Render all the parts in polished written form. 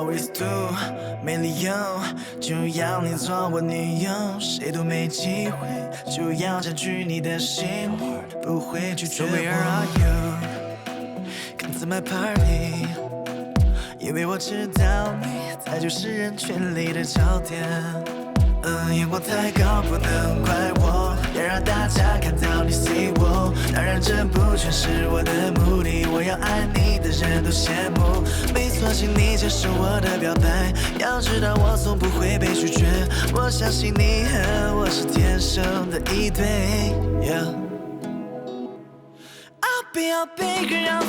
always do， 没理由就要你做我女友，谁都没机会就要占据你的心，不会拒绝我。So where are you？Come to my party， 因为我知道你才就是人群里的焦点。眼光太高，不能怪我，要让大家看到你 see 我。当然，这不全是我的目的，我要爱你的人都羡慕。没错，请你接受我的表白，要知道我从不会被拒绝。我相信你和我是天生的一对。I'll be your big girl。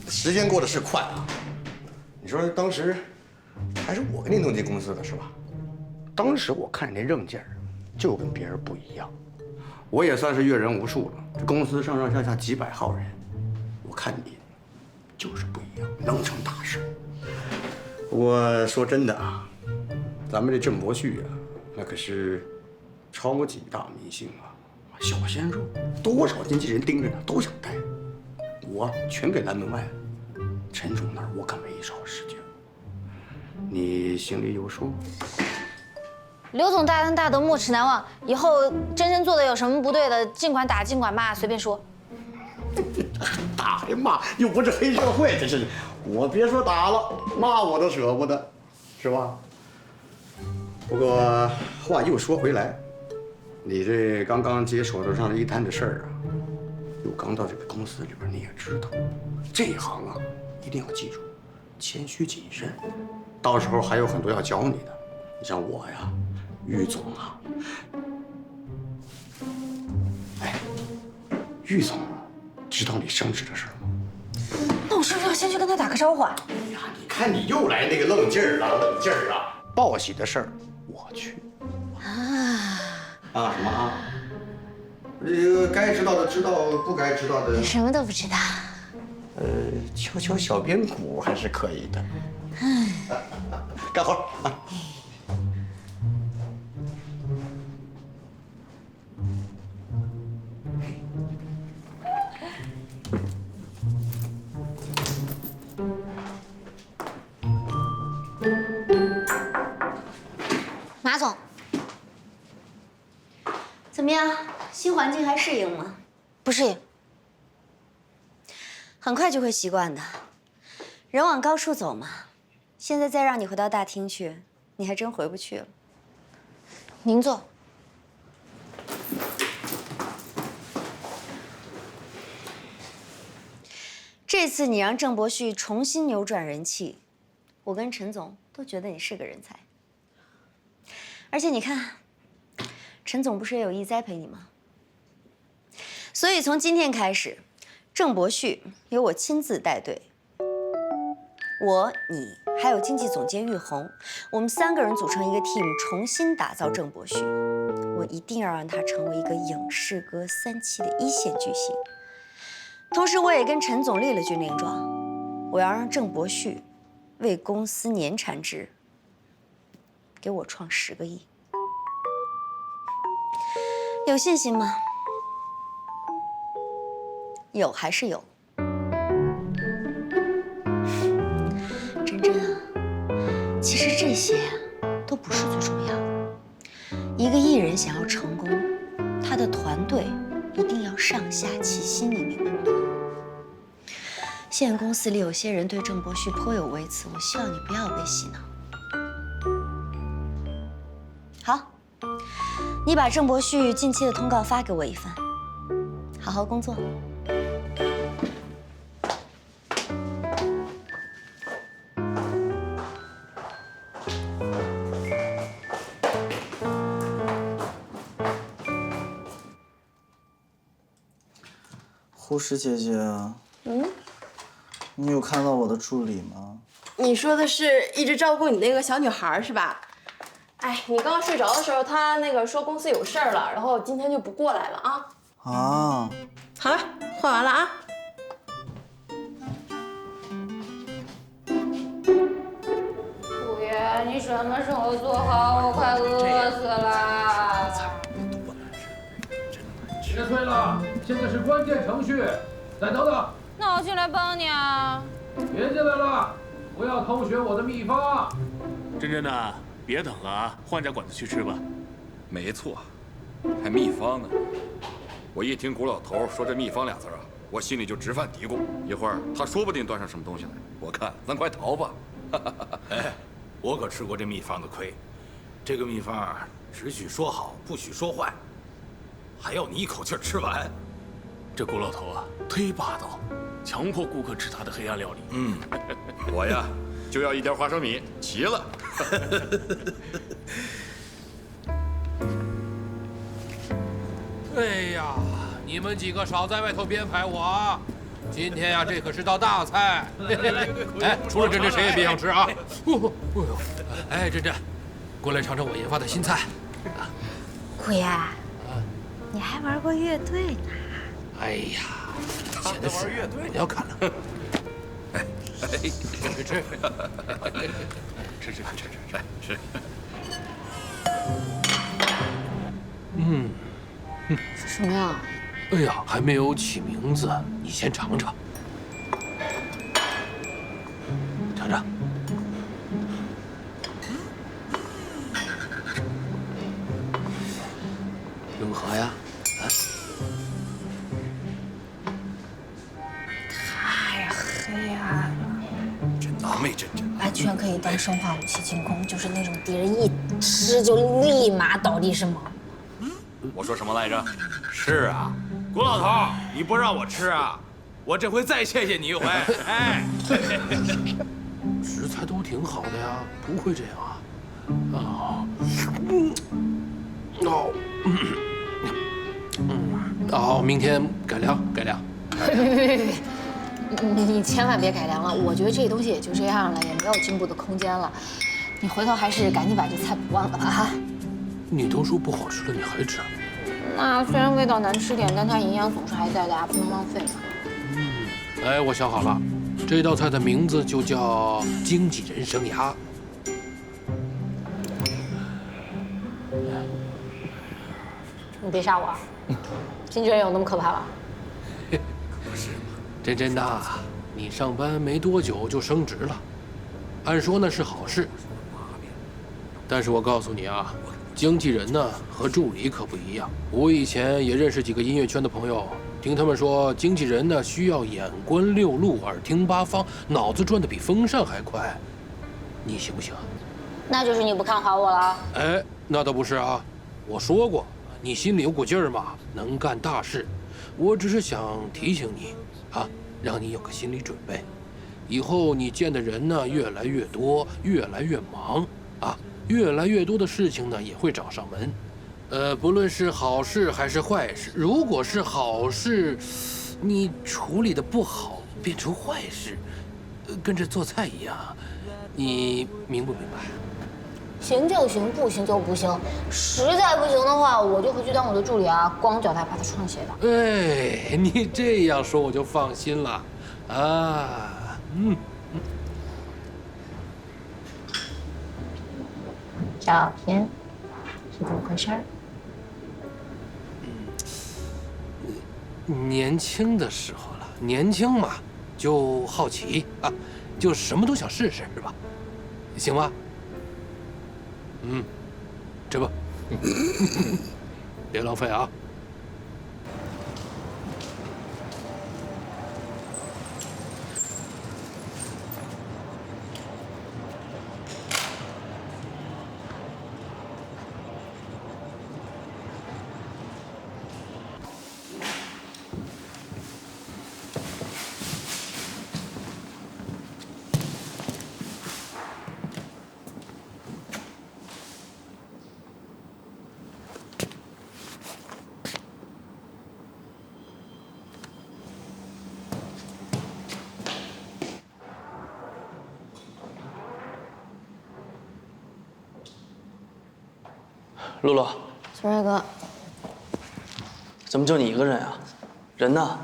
时间过得是快啊！你说当时还是我给你弄进公司的是吧？当时我看你那韧劲儿，就跟别人不一样。我也算是阅人无数了，这公司上上下下几百号人，我看你就是不一样，能成大事。我说真的啊，咱们这郑伯旭啊，那可是超级大明星啊，小鲜肉，多少经纪人盯着呢，都想带。我全给拦门外了。陈总那儿我可没少使劲，你心里有数。刘总大恩大德，没齿难忘。以后真真做的有什么不对的，尽管打，尽管骂，随便说。打呀骂，又不是黑社会，这是我别说打了，骂我都舍不得，是吧？不过话又说回来，你这刚刚接手头上的一摊子事儿啊，又刚到这个公司里边，你也知道，这一行啊，一定要记住，谦虚谨慎，到时候还有很多要教你的。你像我呀，于总啊，哎，于总知道你升职的事吗？那我是不是要先去跟他打个招呼啊？哎呀，你看你又来那个愣劲儿了，愣劲儿啊！报喜的事儿我去。啊什么啊？这个该知道的知道，不该知道的你什么都不知道。敲敲小边鼓还是可以的。干活啊！马总，怎么样？新环境还适应吗？不适应，很快就会习惯的。人往高处走嘛。现在再让你回到大厅去，你还真回不去了。您坐。这次你让郑伯旭重新扭转人气，我跟陈总都觉得你是个人才。而且你看，陈总不是也有意栽培你吗？所以从今天开始，郑伯旭由我亲自带队。我、你还有经纪总监玉红，我们3个人组成一个 team， 重新打造郑伯旭。我一定要让他成为一个影视歌3期的1线巨星。同时，我也跟陈总立了军令状，我要让郑伯旭为公司年产值给我创10个亿。有信心吗？有还是有？真真啊，其实这些啊都不是最重要的。一个艺人想要成功，他的团队一定要上下齐心，你明白吗？现在公司里有些人对郑伯旭颇有微词，我希望你不要被洗脑。好，你把郑伯旭近期的通告发给我一份，好好工作。护士姐姐，你有看到我的助理吗？你说的是一直照顾你那个小女孩是吧？哎，你刚刚睡着的时候，她那个说公司有事儿了，然后今天就不过来了啊。啊，好了，换完了啊。姑爷，你什么时候做好？我快饿死了。别催了，现在是关键程序，再等等。那我进来帮你啊。别进来了，不要偷学我的秘方。真真的，别等了啊，换家馆子去吃吧。没错，还秘方呢。我一听古老头说这秘方俩字啊，我心里就直犯嘀咕。一会儿他说不定端上什么东西来，我看咱快逃吧。哎，我可吃过这秘方的亏。这个秘方只许说好，不许说坏，还要你一口气吃完。这古老头啊，忒霸道，强迫顾客吃他的黑暗料理。我呀，就要一碟花生米，齐了。哎呀，你们几个少在外头编排我啊！今天呀，这可是道大菜。哎，除了珍珍，谁也别想吃啊！哎，珍珍，过来尝尝我研发的新菜。姑爷，你还玩过乐队呢？哎呀，以前的事不要看了。哎，吃。吃。是什么呀？哎呀，还没有起名字，你先尝尝。尝尝。如何呀？太黑暗了，真难为真真。完全可以当生化武器进攻，就是那种敌人一吃就立马倒地身亡。我说什么来着？是啊，古老头，你不让我吃啊，我这回再谢谢你一回。哎，食材都挺好的呀，不会这样啊。明天改良。别，你千万别改良了，我觉得这东西也就这样了，也没有进步的空间了。你回头还是赶紧把这菜补忘了吧哈。你都说不好吃了，你还吃？那虽然味道难吃点，但它营养总是还在的呀，不能浪费嘛。哎，我想好了，这道菜的名字就叫经纪人生涯。你别吓我，经纪人有那么可怕吗？珍珍呐，你上班没多久就升职了，按说呢是好事。但是我告诉你啊，经纪人呢和助理可不一样。我以前也认识几个音乐圈的朋友，听他们说，经纪人呢需要眼观六路，耳听八方，脑子转得比风扇还快。你行不行？那就是你不看好我了。哎，那倒不是啊，我说过，你心里有股劲儿嘛，能干大事。我只是想提醒你，啊，让你有个心理准备。以后你见的人呢越来越多，越来越忙，啊，越来越多的事情呢也会找上门。不论是好事还是坏事，如果是好事，你处理的不好，变成坏事，跟这做菜一样，你明不明白？行就行，不行就不行。实在不行的话，我就回去当我的助理啊，光脚踏实创写的。哎，你这样说我就放心了，啊，小田，是怎么回事？年轻的时候了，年轻嘛，就好奇啊，就什么都想试试，是吧？行吗？吃吧，别浪费啊。露露，左瑞哥，怎么就你一个人啊？人呢？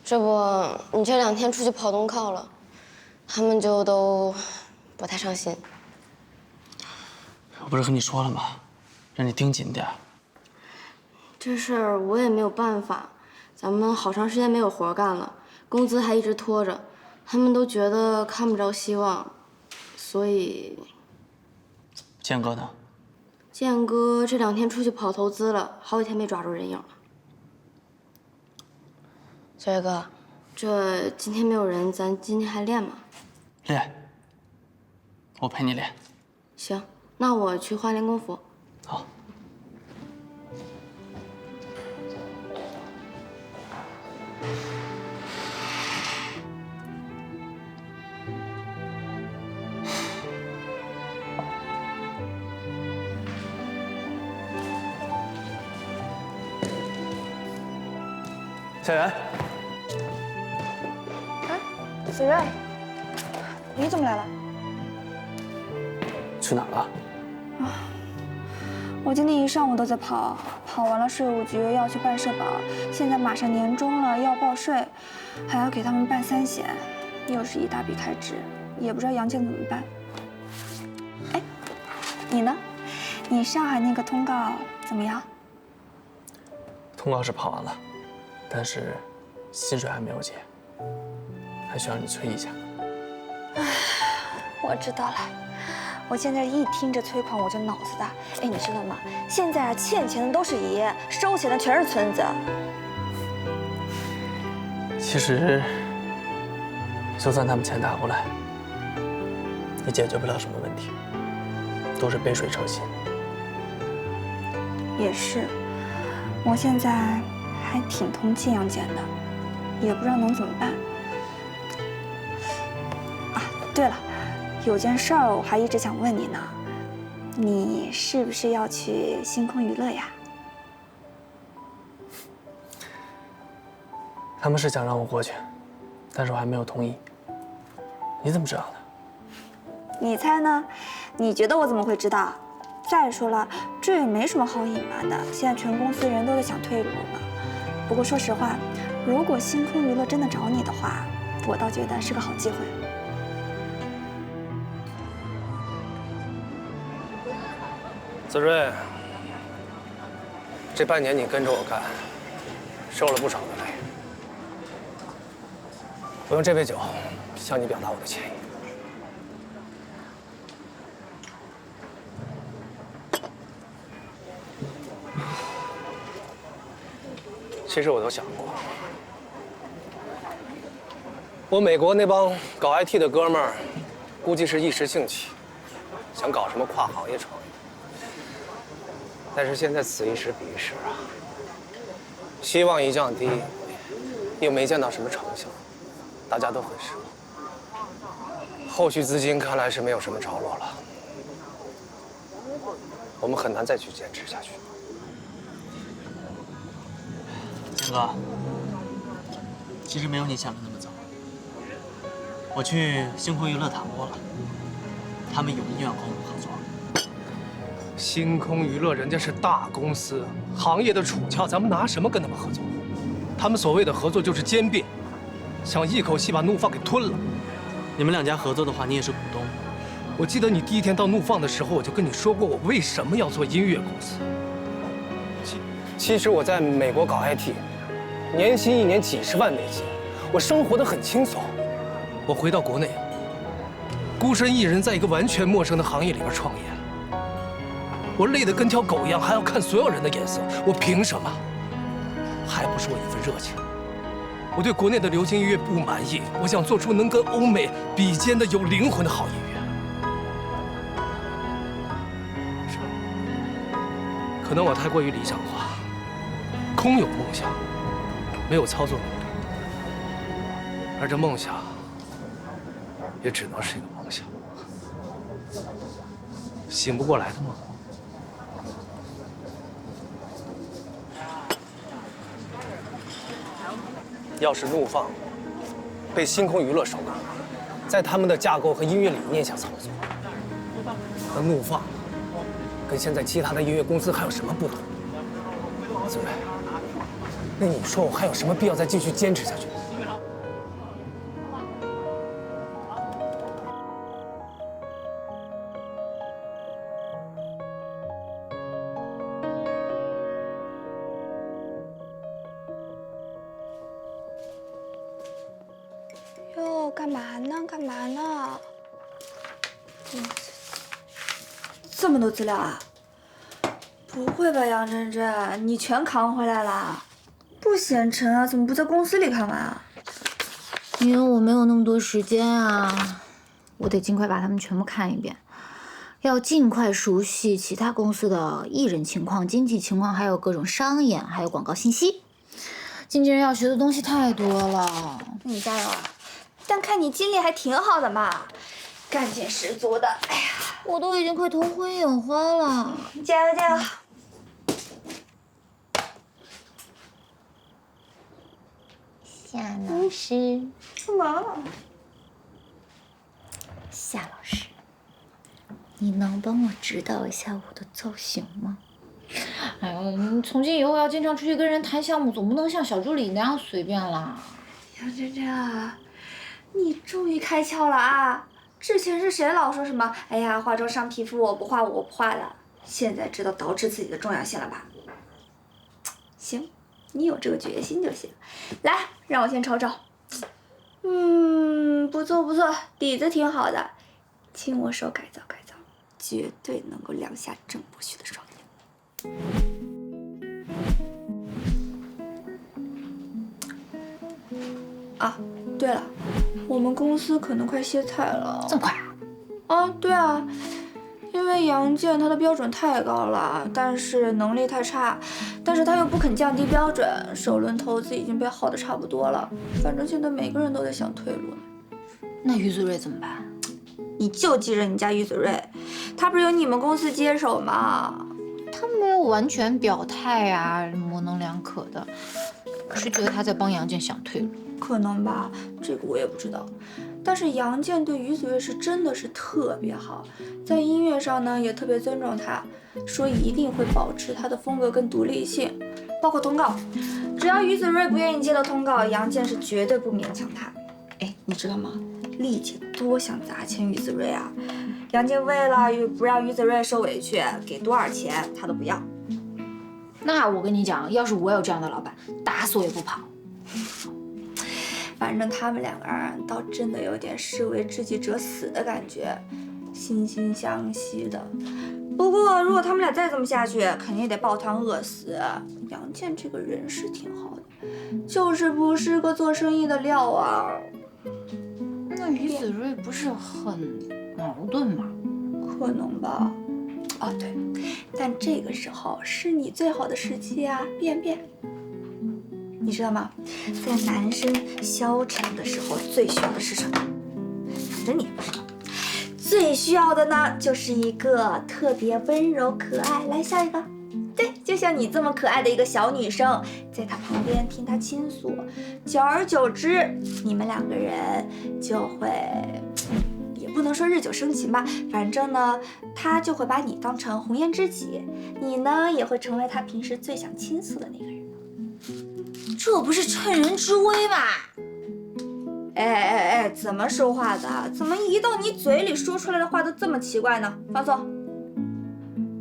这不，你这2天出去跑东靠了，他们就都不太上心。我不是和你说了吗？让你盯紧点。这事儿我也没有办法，咱们好长时间没有活干了，工资还一直拖着，他们都觉得看不着希望，所以。建哥呢？建哥这2天出去跑投资了，好几天没抓住人影了。小月哥，这今天没有人，咱今天还练吗？练。我陪你练。行，那我去换练功服。好。小袁，哎，子睿，你怎么来了？去哪儿了？我今天一上午都在跑，跑完了税务局要去办社保，现在马上年终了要报税，还要给他们办3险，又是一大笔开支，也不知道杨建怎么办。哎，你呢？你上海那个通告怎么样？通告是跑完了。但是，薪水还没有结，还需要你催一下。唉，我知道了。我现在一听这催款我就脑子大。哎，你知道吗？现在啊，欠钱的都是爷，收钱的全是村子。其实，就算他们钱打过来，也解决不了什么问题，都是杯水车薪。也是，我现在还挺同情杨戬的，也不知道能怎么办。啊，对了，有件事儿我还一直想问你呢，你是不是要去星空娱乐呀？他们是想让我过去，但是我还没有同意。你怎么知道的？你猜呢？你觉得我怎么会知道？再说了，这也没什么好隐瞒的。现在全公司人都在想退路呢。不过说实话，如果星空娱乐真的找你的话，我倒觉得是个好机会。子睿，这半年你跟着我干，受了不少的累。我用这杯酒向你表达我的歉意。其实我都想过，我美国那帮搞 IT 的哥们儿，估计是一时兴起，想搞什么跨行业创业。但是现在此一时彼一时啊，希望一降低，又没见到什么成效，大家都很失望。后续资金看来是没有什么着落了，我们很难再去坚持下去。建哥，其实没有你想的那么糟。我去星空娱乐谈过了，他们有意愿和我们合作。星空娱乐人家是大公司，行业的楚乔，咱们拿什么跟他们合作？他们所谓的合作就是兼并，想一口气把怒放给吞了。你们2家合作的话，你也是股东。我记得你第1天到怒放的时候，我就跟你说过，我为什么要做音乐公司。其实我在美国搞 IT， 年薪1年几10万美金，我生活得很轻松。我回到国内，孤身一人在一个完全陌生的行业里边创业，我累得跟条狗一样，还要看所有人的眼色，我凭什么？还不是我一份热情。我对国内的流行音乐不满意，我想做出能跟欧美比肩的有灵魂的好音乐。是，可能我太过于理想化，空有梦想，没有操作能力，而这梦想也只能是一个梦想，醒不过来的梦。要是怒放被星空娱乐收购，在他们的架构和音乐理念下操作，那怒放跟现在其他的音乐公司还有什么不同？子睿，那你说我还有什么必要再继续坚持下去？哟，干嘛呢？干嘛呢？这么多资料啊？不会吧，杨真真，你全扛回来了？不嫌沉啊？怎么不在公司里看完啊？因为我没有那么多时间啊，我得尽快把它们全部看一遍，要尽快熟悉其他公司的艺人情况、经济情况，还有各种商演，还有广告信息。经纪人要学的东西太多了。那你加油啊！但看你精力还挺好的嘛，干劲十足的。哎呀，我都已经快头昏眼花了。加油加油！夏老师，干嘛？夏老师，你能帮我指导一下我的造型吗？哎呦，你从今以后要经常出去跟人谈项目，总不能像小助理那样随便啦。杨真真啊，你终于开窍了啊！之前是谁老说什么？哎呀，化妆伤皮肤，我不化的。现在知道捯饬自己的重要性了吧？行，你有这个决心就行。来，让我先瞅瞅。不错不错，底子挺好的，经我手改造改造，绝对能够亮瞎郑伯旭的双眼。啊，对了，我们公司可能快歇菜了。这么快啊？啊，对啊，因为杨建他的标准太高了，但是能力太差，但是他又不肯降低标准，首轮投资已经被耗得差不多了。反正现在每个人都在想退路呢。那于子睿怎么办？你就记着你家于子睿，他不是由你们公司接手吗？他没有完全表态啊，模棱两可的。我是觉得他在帮杨建想退路。可能吧，这个我也不知道。但是杨建对于子睿是真的是特别好，在音乐上呢也特别尊重他，说一定会保持他的风格跟独立性，包括通告，只要于子睿不愿意接的通告，杨建是绝对不勉强他。哎，你知道吗？丽姐多想砸钱于子睿啊！杨建为了不让于子睿受委屈，给多少钱他都不要。那我跟你讲，要是我有这样的老板，打死我也不跑。反正他们两个人倒真的有点士为知己者死的感觉，惺惺相惜的。不过如果他们俩再这么下去，肯定得抱团饿死。杨建这个人是挺好的，就是不是个做生意的料啊。那于子睿不是很矛盾吗？可能吧。哦对，但这个时候是你最好的时机啊，变。你知道吗？在男生消沉的时候，最需要的是什么？反正你也不知道。最需要的呢，就是一个特别温柔可爱。来，下一个。对，就像你这么可爱的一个小女生，在他旁边听他倾诉，久而久之，你们两个人就会，也不能说日久生情吧，反正呢，他就会把你当成红颜知己，你呢也会成为他平时最想倾诉的那个人。这不是趁人之危吗？哎，怎么说话的？怎么一到你嘴里说出来的话都这么奇怪呢？放松。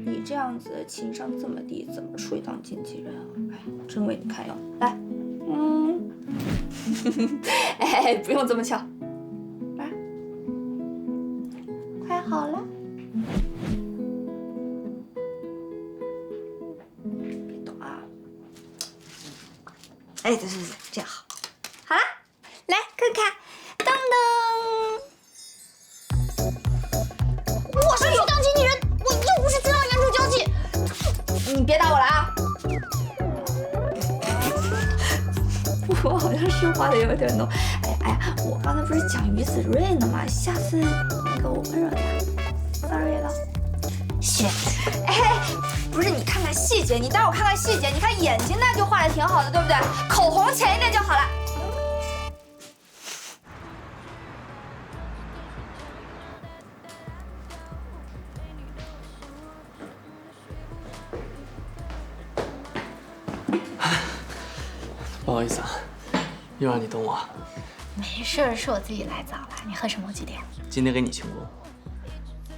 你这样子情商这么低，怎么出去当经纪人啊？哎，真为你堪忧。来，哎，不用这么巧。来，快好了。别动啊。哎，对，这样好。好了，来看看，噔噔。我是去当经纪人，我又不是去当原著交际。你别打我了啊！我好像说话的有点浓。哎呀，我刚才不是讲于子睿呢吗？下次那个我温柔点。Sorry 了。谢谢。哎，不是，你看看细节，你待会儿看看细节，你看眼睛那就画的挺好的，对不对？口红浅一点就好了。好意思啊，又让你等我。没事儿，是我自己来早了。你喝什么？几点？今天给你庆功，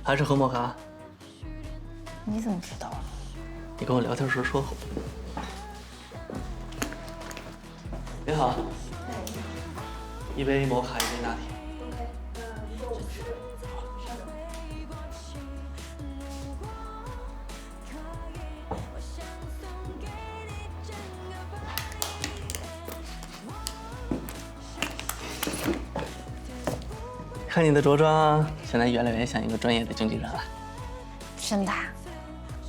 还是喝摩卡？你怎么知道啊？你跟我聊天时说过。你好，一杯摩卡，一杯拿铁。 看你的着装，现在越来越像一个专业的经纪人了。真的？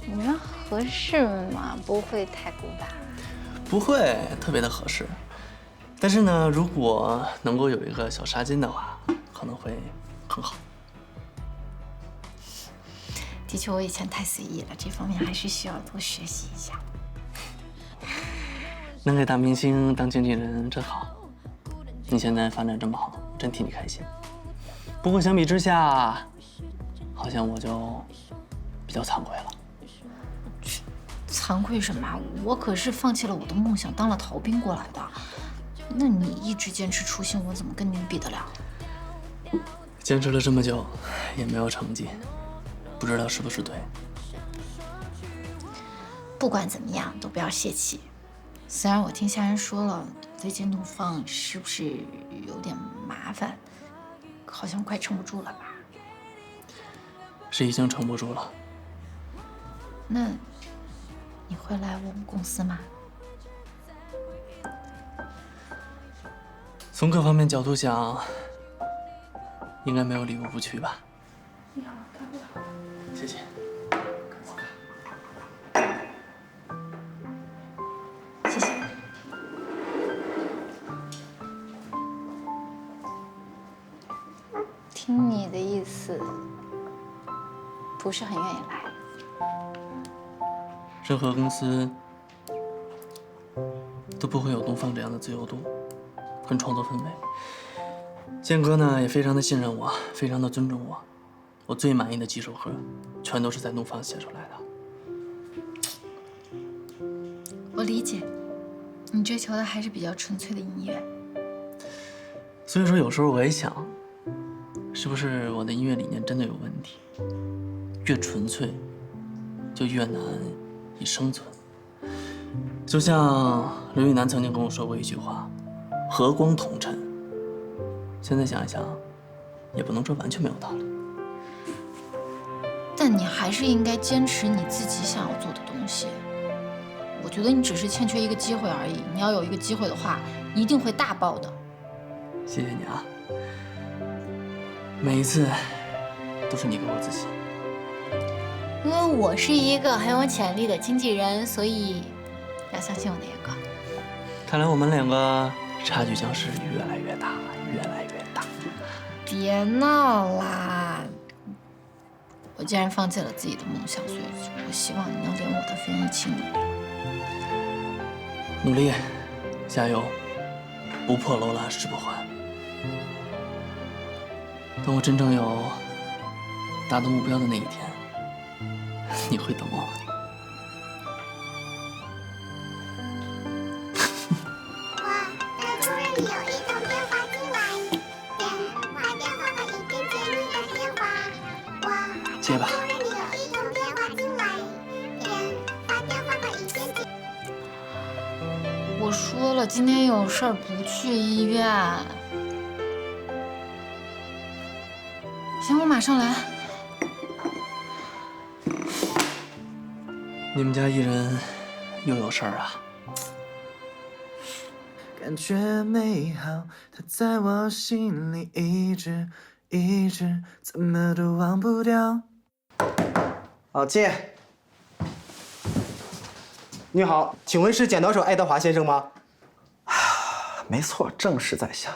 你说合适吗？不会太古板？不会，特别的合适。但是呢，如果能够有一个小纱巾的话，可能会更好。的确，我以前太随意了，这方面还是需要多学习一下。能给大明星当经纪人真好。你现在发展这么好，真替你开心。 不过相比之下，好像我就比较惭愧了。惭愧什么？我可是放弃了我的梦想，当了逃兵过来的。那你一直坚持初心，我怎么跟你比得了？坚持了这么久，也没有成绩，不知道是不是对。不管怎么样，都不要泄气。虽然我听夏人说了，最近怒放是不是有点麻烦？ 好像快撑不住了吧？是已经撑不住了。那你会来我们公司吗？从各方面角度想，应该没有理由不去吧？你好，谢谢。谢谢。 听你的意思，不是很愿意来。任何公司都不会有东放这样的自由度跟创作氛围。建哥呢也非常的信任我，非常的尊重我。我最满意的几首歌，全都是在东放写出来的。我理解，你追求的还是比较纯粹的音乐。所以说，有时候我也想。 是不是我的音乐理念真的有问题？越纯粹，就越难以生存。就像刘宇楠曾经跟我说过一句话：“和光同尘。”现在想一想，也不能说完全没有道理。但你还是应该坚持你自己想要做的东西。我觉得你只是欠缺一个机会而已。你要有一个机会的话，一定会大爆的。谢谢你啊。 每一次都是你给我自信，因为我是一个很有潜力的经纪人，所以要相信我的眼光。看来我们两个差距将是越来越大，越来越大。别闹啦！我既然放弃了自己的梦想，所以我希望你能连我的份一起努力。努力，加油！不破楼兰誓不还。 等我真正有达到目标的那一天，你会等我吗？突然有一通电话进来，电话号码已经接你的电话。接吧。突然有一通电话进来，电话号码已经接。我说了，今天有事儿不去医院。 行，我马上来。你们家艺人又有事儿啊？感觉美好，它在我心里一直怎么都忘不掉。好，进。你好，请问是剪刀手爱德华先生吗？没错，正是在下。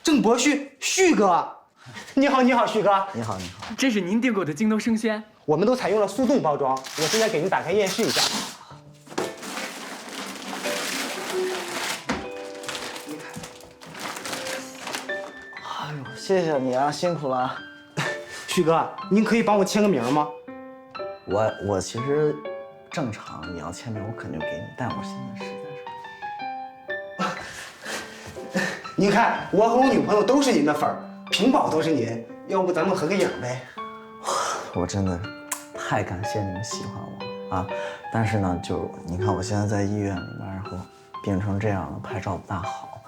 郑伯旭，旭哥，你好，你好，旭哥。你好，你好。这是您订购的京东生鲜，我们都采用了速冻包装，我现在给您打开验视一下。哎呦，谢谢你啊，辛苦了。旭哥，您可以帮我签个名吗？我其实正常你要签名，我肯定给你，但我现在实在是……您看，我和我女朋友都是您的粉儿，屏保都是您，要不咱们合个影呗？我真的太感谢你们喜欢我啊！但是呢，就你看我现在在医院里面，然后病成这样了，拍照不大好，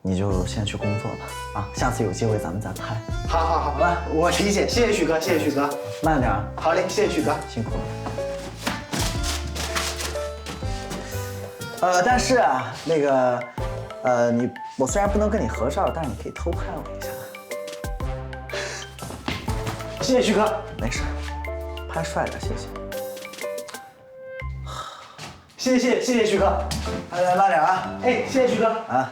你就先去工作吧啊！下次有机会咱们再拍。好吧，我理解，谢谢许哥，谢谢许哥，慢点啊。好嘞，谢谢许哥，辛苦了。但是啊，那个，我虽然不能跟你合照，但是你可以偷拍我一下。谢谢徐哥，没事，拍帅点，谢谢。谢谢徐哥，来慢点啊！哎，谢谢徐哥啊。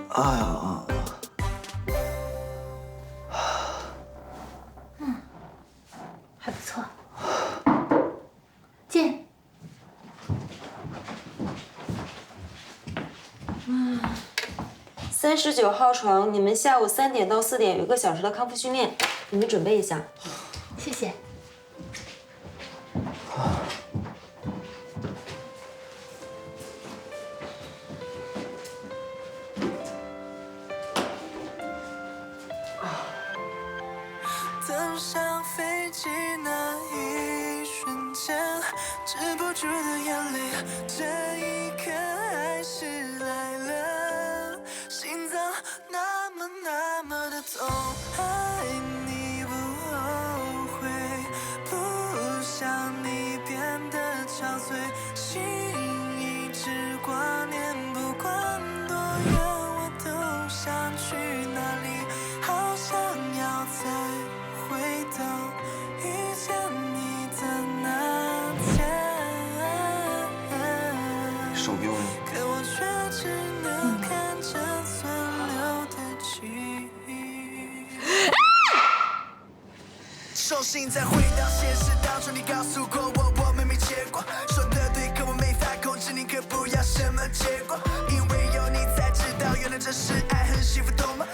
哎呀。还不错。进。39号床，你们下午3点到4点有1个小时的康复训练，你们准备一下。谢谢。登上飞机那一瞬间，止不住的眼泪，这一刻还是来了，心脏那么的痛，爱你不后悔，不想你变得憔悴，心一直挂念，不管多远我都想去哪里，好想要再回到遇见你的那天，手给我。可我却只能看着存留的记忆。重新再回到现实当中，你告诉过我们没结果，说的对，可我没法控制，宁可不要什么结果，因为有你才知道，原来这是爱，很幸福，懂吗？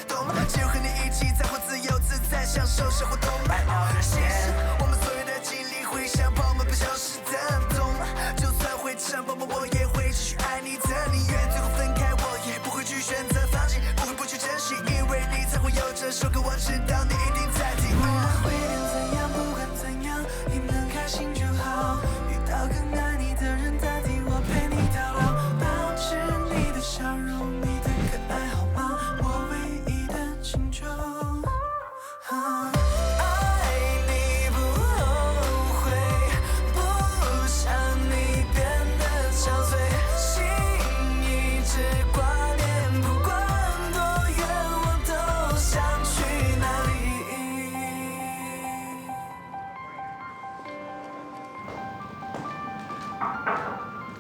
只有和你一起才会自由自在，享受生活，懂吗？其实我们所有的经历会像泡沫，不消失的，懂吗？就算会成泡沫，我也会继续爱你的，宁愿最后分开，我也不会去选择放弃，不会不去珍惜，因为你才会有这首歌，我知道你一定在听。未来会变怎样，不管怎样，你能开心就好，遇到更爱你的人代替我陪你到老，保持你的笑容，你的可爱好吗？我唯一的请求。爱你不后悔，不想你变得憔悴，心一直挂念，不管多远我都想去哪里。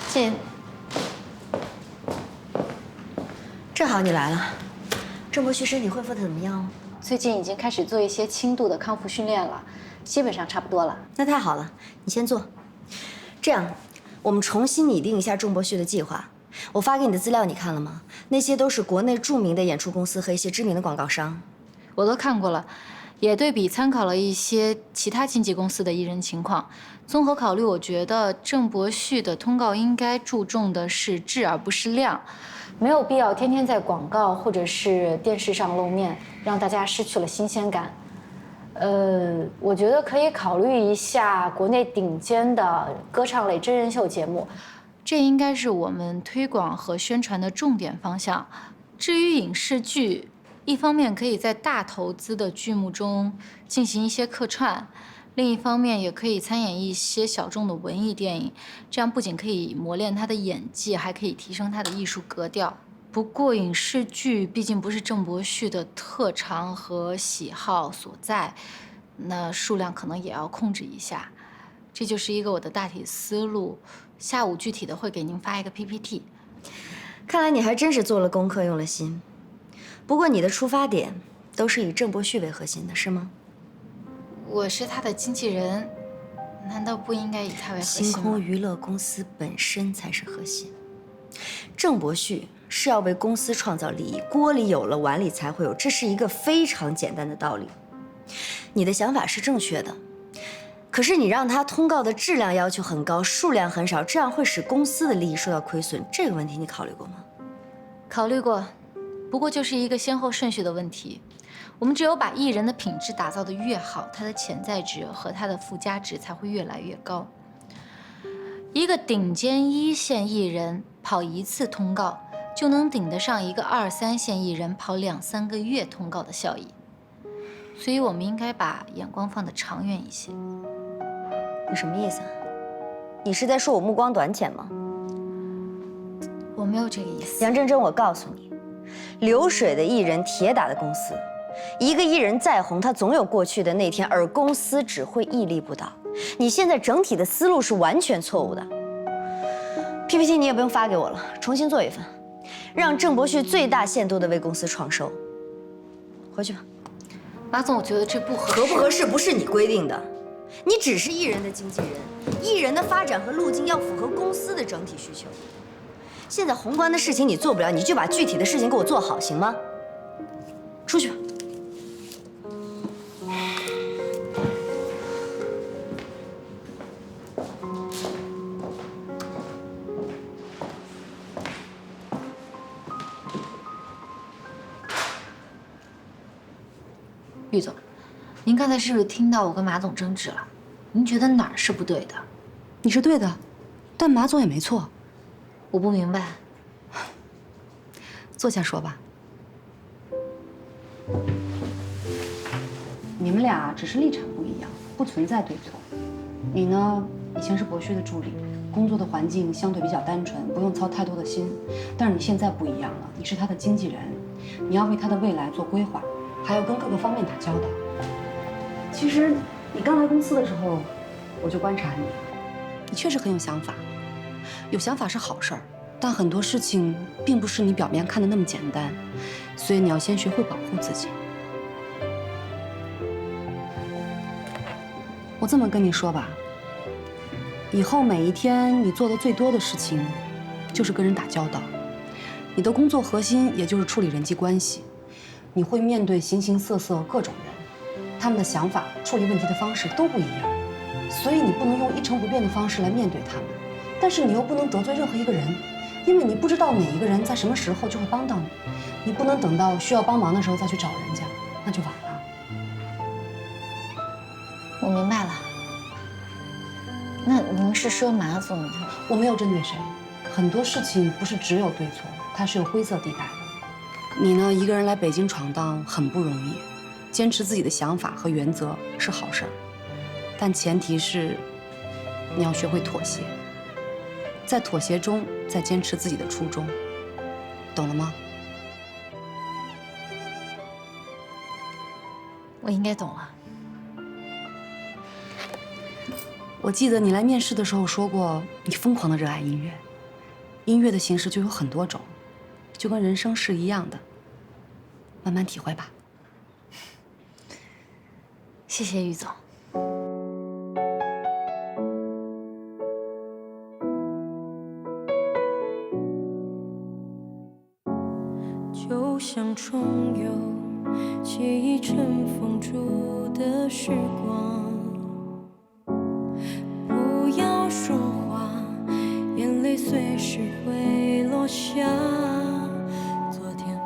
进。正好你来了，郑博旭身体恢复的怎么样？最近已经开始做一些轻度的康复训练了，基本上差不多了。那太好了，你先坐。这样，我们重新拟定一下郑博旭的计划。我发给你的资料你看了吗？那些都是国内著名的演出公司和一些知名的广告商。我都看过了，也对比参考了一些其他经纪公司的艺人情况。综合考虑，我觉得郑博旭的通告应该注重的是质而不是量，没有必要天天在广告或者是电视上露面，让大家失去了新鲜感。我觉得可以考虑一下国内顶尖的歌唱类真人秀节目，这应该是我们推广和宣传的重点方向。至于影视剧，一方面可以在大投资的剧目中进行一些客串，另一方面也可以参演一些小众的文艺电影，这样不仅可以磨练他的演技，还可以提升他的艺术格调。不过影视剧毕竟不是郑博旭的特长和喜好所在，那数量可能也要控制一下。这就是一个我的大体思路，下午具体的会给您发一个 PPT。看来你还真是做了功课，用了心。不过你的出发点都是以郑博旭为核心的，是吗？我是他的经纪人，难道不应该以他为核心吗？星空娱乐公司本身才是核心。郑博旭是要为公司创造利益，锅里有了碗里才会有，这是一个非常简单的道理。你的想法是正确的，可是你让他通告的质量要求很高，数量很少，这样会使公司的利益受到亏损。这个问题你考虑过吗？考虑过，不过就是一个先后顺序的问题。我们只有把艺人的品质打造得越好，他的潜在值和他的附加值才会越来越高。一个顶尖1线艺人跑1次通告，就能顶得上一个2、3线艺人跑2、3个月通告的效益。所以我们应该把眼光放得长远一些。你什么意思啊？你是在说我目光短浅吗？我没有这个意思。杨真真，我告诉你，流水的艺人，铁打的公司。一个艺人再红，他总有过去的那天，而公司只会屹立不倒。你现在整体的思路是完全错误的。PPT 你也不用发给我了，重新做一份，让郑伯旭最大限度的为公司创收。回去吧。马总，我觉得这不合适。合不合适不是你规定的，你只是艺人的经纪人，艺人的发展和路径要符合公司的整体需求。现在宏观的事情你做不了，你就把具体的事情给我做好，行吗？出去吧。郁总，您刚才是不是听到我跟马总争执了？您觉得哪儿是不对的？你是对的，但马总也没错。我不明白。坐下说吧。你们俩只是立场不一样，不存在对错。你呢，以前是博旭的助理，工作的环境相对比较单纯，不用操太多的心。但是你现在不一样了，你是他的经纪人，你要为他的未来做规划，还要跟各个方面打交道。其实你刚来公司的时候，我就观察你，你确实很有想法。有想法是好事儿，但很多事情并不是你表面看的那么简单，所以你要先学会保护自己。我这么跟你说吧，以后每一天你做的最多的事情，就是跟人打交道。你的工作核心也就是处理人际关系，你会面对形形色色各种人，他们的想法、处理问题的方式都不一样，所以你不能用一成不变的方式来面对他们，但是你又不能得罪任何一个人，因为你不知道哪一个人在什么时候就会帮到你，你不能等到需要帮忙的时候再去找人家，那就晚了。我明白了。那您是说马总？我没有针对谁，很多事情不是只有对错，它是有灰色地带的。你呢，一个人来北京闯荡很不容易，坚持自己的想法和原则是好事儿，但前提是你要学会妥协，在妥协中再坚持自己的初衷，懂了吗？我应该懂了。我记得你来面试的时候说过，你疯狂的热爱音乐，音乐的形式就有很多种，就跟人生是一样的，慢慢体会吧。谢谢郁总。就像重游记忆尘封住的时光。不要说话，眼泪随时会落下。昨天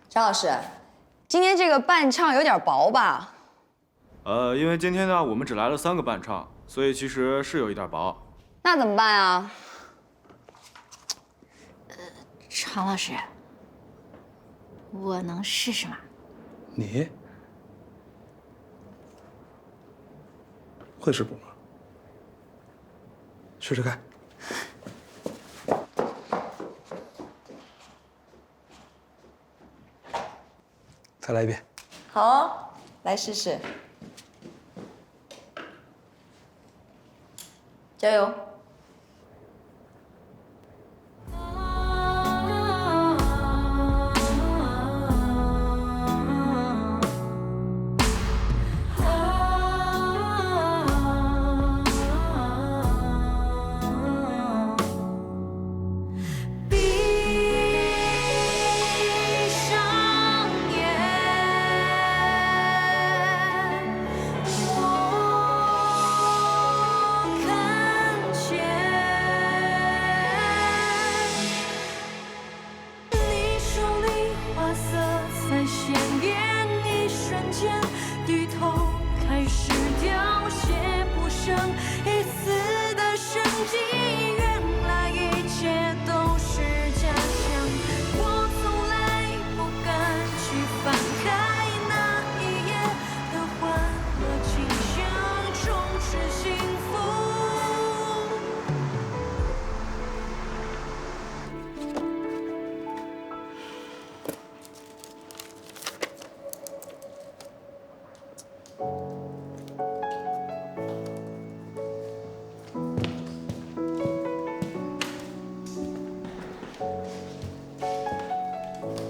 张老师，今天这个伴唱有点薄吧？因为今天呢，我们只来了3个伴唱，所以其实是有一点薄。那怎么办啊？常老师，我能试试吗？你，会是补吗？试试看。再来一遍。好哦，来试试。加油！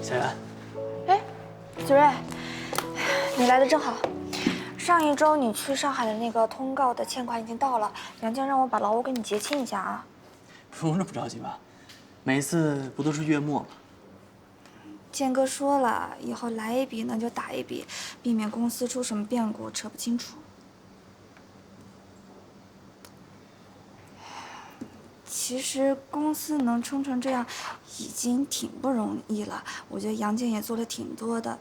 小袁，哎，子睿，你来的正好。上一周你去上海的那个通告的欠款已经到了，杨建让我把劳务给你结清一下啊。不用这么着急吧？每一次不都是月末吗？建哥说了，以后来一笔呢就打一笔，避免公司出什么变故，扯不清楚。其实公司能撑成这样，已经挺不容易了。我觉得杨建也做了挺多的，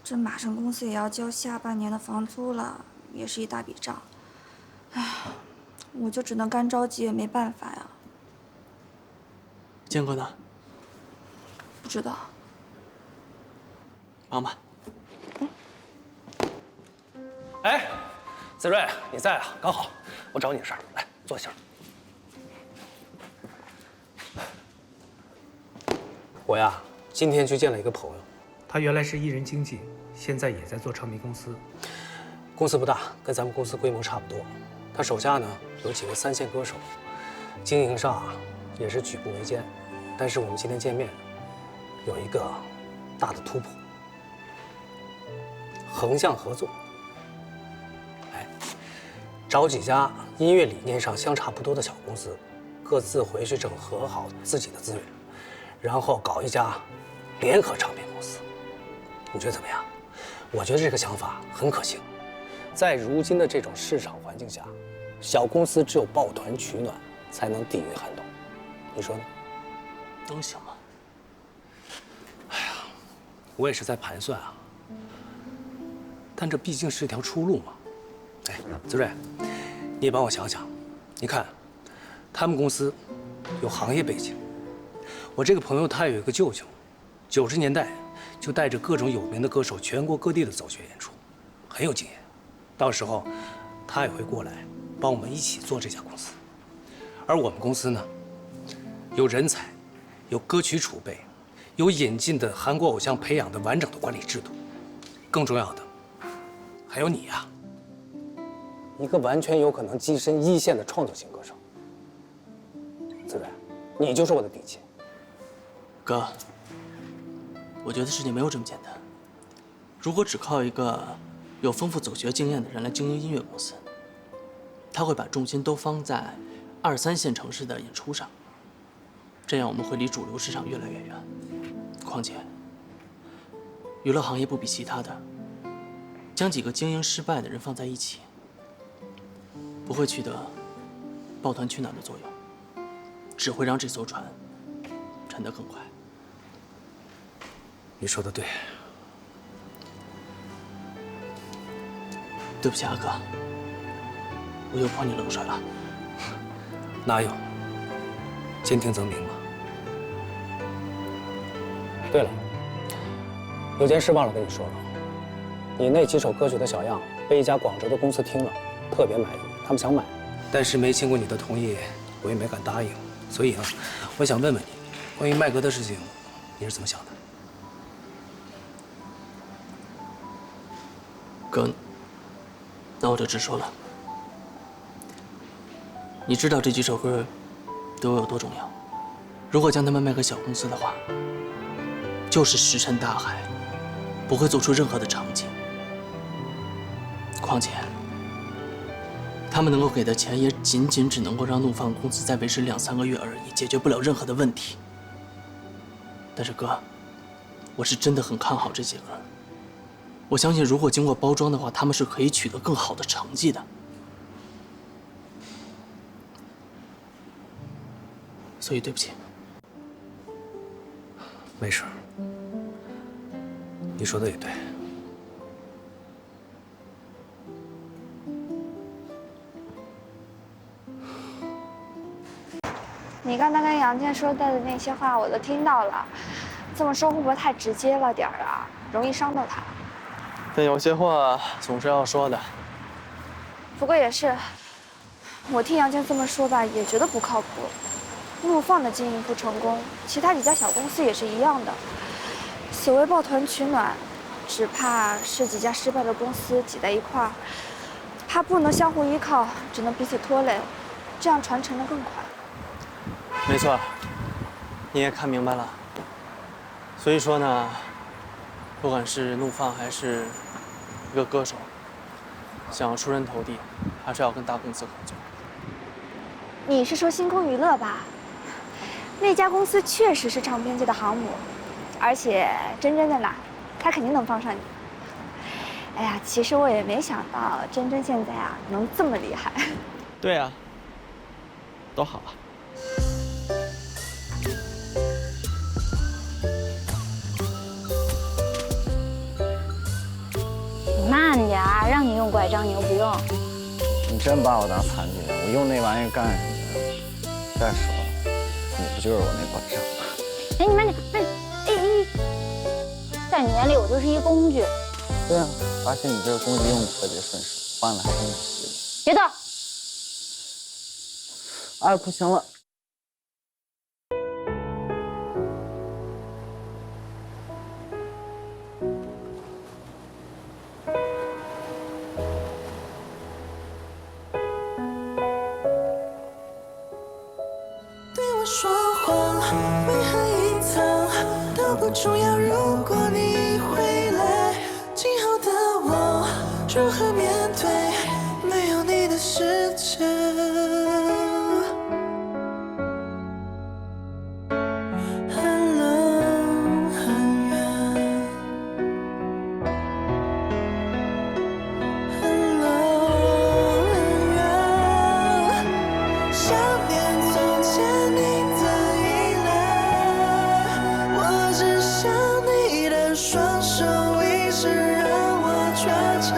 这马上公司也要交下半年的房租了，也是一大笔账。唉，我就只能干着急，也没办法呀。建哥呢？不知道。忙吧。哎，子睿，你在啊？刚好，我找你的事儿，来坐下。我呀，今天去见了一个朋友，他原来是艺人经纪，现在也在做唱片公司。公司不大，跟咱们公司规模差不多。他手下呢有几位3线歌手，经营上啊也是举步维艰。但是我们今天见面，有一个大的突破，横向合作。哎，找几家音乐理念上相差不多的小公司，各自回去整合好自己的资源。然后搞一家联合唱片公司，你觉得怎么样？我觉得这个想法很可行。在如今的这种市场环境下，小公司只有抱团取暖，才能抵御寒冬。你说呢？能行吗？哎呀，我也是在盘算啊，但这毕竟是一条出路嘛。哎，子睿，你也帮我想想，你看，他们公司有行业背景。我这个朋友他有一个舅舅，90年代就带着各种有名的歌手全国各地的走穴演出，很有经验。到时候他也会过来帮我们一起做这家公司。而我们公司呢，有人才，有歌曲储备，有引进的韩国偶像培养的完整的管理制度，更重要的还有你呀，一个完全有可能跻身1线的创作型歌手。子睿，你就是我的底气。哥，我觉得事情没有这么简单。如果只靠一个有丰富走穴经验的人来经营音乐公司，他会把重心都放在2、3线城市的演出上，这样我们会离主流市场越来越远。况且，娱乐行业不比其他的，将几个经营失败的人放在一起，不会取得抱团取暖的作用，只会让这艘船沉得更快。你说的对。对不起啊，哥，我又泼你冷水了。哪有？兼听则明嘛。对了，有件事忘了跟你说了，你那几首歌曲的小样被一家广州的公司听了，特别满意，他们想买，但是没经过你的同意，我也没敢答应。所以啊，我想问问你，关于麦格的事情，你是怎么想的？哥，那我就直说了。你知道这几首歌对我有多重要？如果将它们卖给小公司的话，就是石沉大海，不会做出任何的成绩。况且，他们能够给的钱也仅仅只能够让怒放公司再维持2、3个月而已，解决不了任何的问题。但是哥，我是真的很看好这些歌。我相信，如果经过包装的话，他们是可以取得更好的成绩的。所以对不起。没事，你说的也对。你刚才跟杨健说的那些话，我都听到了。这么说会不会太直接了点儿啊？容易伤到他。但有些话总是要说的。不过也是，我听杨健这么说吧，也觉得不靠谱。怒放的经营不成功，其他几家小公司也是一样的。所谓抱团取暖，只怕是几家失败的公司挤在一块儿，怕不能相互依靠，只能彼此拖累，这样传承的更快。没错，你也看明白了。所以说呢，不管是怒放还是一个歌手，想要出人头地，还是要跟大公司合作。你是说星空娱乐吧？那家公司确实是唱片界的航母，而且珍珍在哪，他肯定能帮上你。哎呀，其实我也没想到珍珍现在啊能这么厉害。对啊，多好啊！你慢点儿，让你用拐杖你又不用。你真把我当残疾人？我用那玩意干什么？再说了，你不就是我那把杖吗？哎，你慢点，慢点！哎，在你眼里我就是一工具。对啊，而且你这个工具用的特别顺手，换了还真习惯。别动！哎，不行了。对我说谎，为何隐藏都不重要。如果你回来，今后的我如何面对没有你的世界？很冷很远，很冷很远，想念从前你的依赖，我只想你的双手一直让我抓着，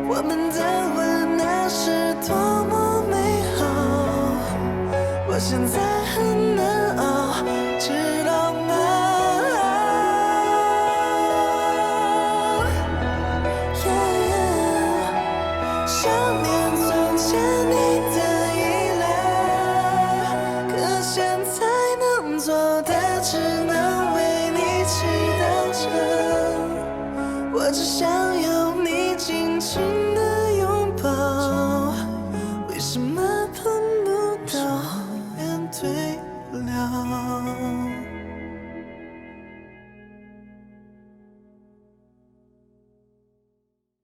我们的吻那是多么美好，我现在很难熬，知道吗？想念从前你的依赖，可现在能做的只能为你祈祷着，我只想